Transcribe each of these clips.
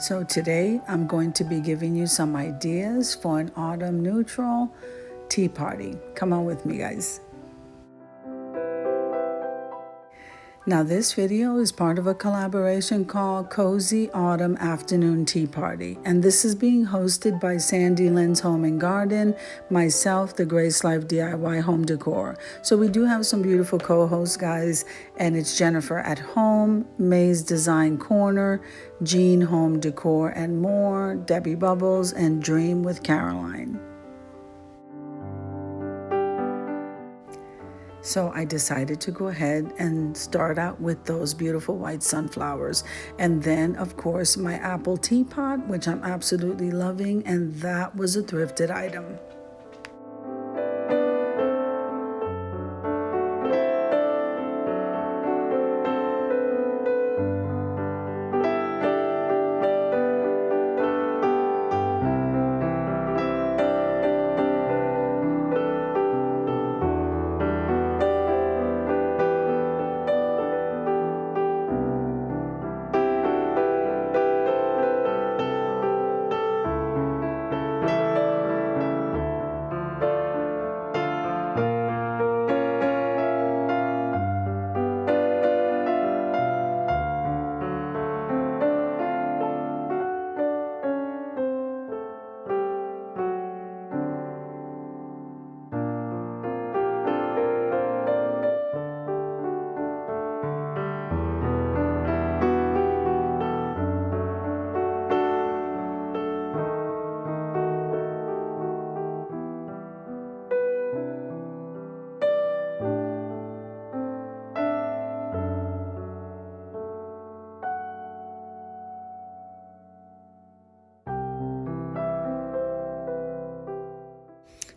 So today I'm going to be giving you some ideas for an autumn neutral tea party. Come on with me, guys. Now this video is part of a collaboration called Cozy Autumn Afternoon Tea Party, and this is being hosted by Sandy Lynn's Home and Garden, myself, the Grace Life DIY Home Decor. So we do have some beautiful co-hosts, guys, and it's Jennifer at Home, May's Design Corner, Jean Home Decor and more, Debbie Bubbles, and Dream with Caroline. So I decided to go ahead and start out with those beautiful white sunflowers. And then, of course, my apple teapot, which I'm absolutely loving, and that was a thrifted item.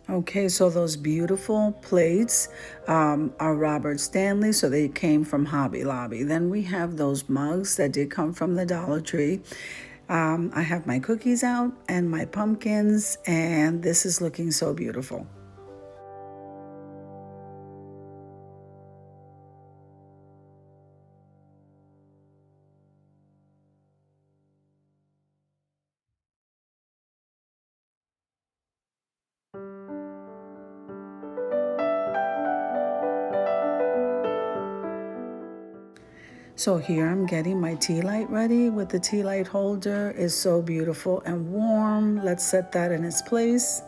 Okay, so those beautiful plates are Robert Stanley, so they came from Hobby Lobby. Then we have those mugs that did come from the Dollar Tree. I have my cookies out and my pumpkins, and this is looking so beautiful. So here I'm getting my tea light ready with the tea light holder. It's so beautiful and warm. Let's set that in its place.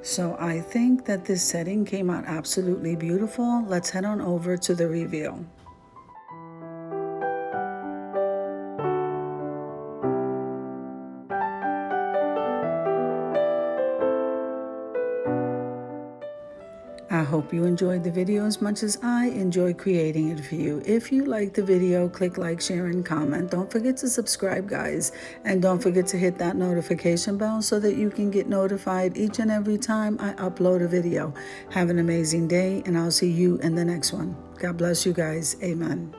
So I think that this setting came out absolutely beautiful. Let's head on over to the reveal. I hope you enjoyed the video as much as I enjoy creating it for you. If you like the video, click like, share, and comment. Don't forget to subscribe, guys. And don't forget to hit that notification bell so that you can get notified each and every time I upload a video. Have an amazing day, and I'll see you in the next one. God bless you guys. Amen.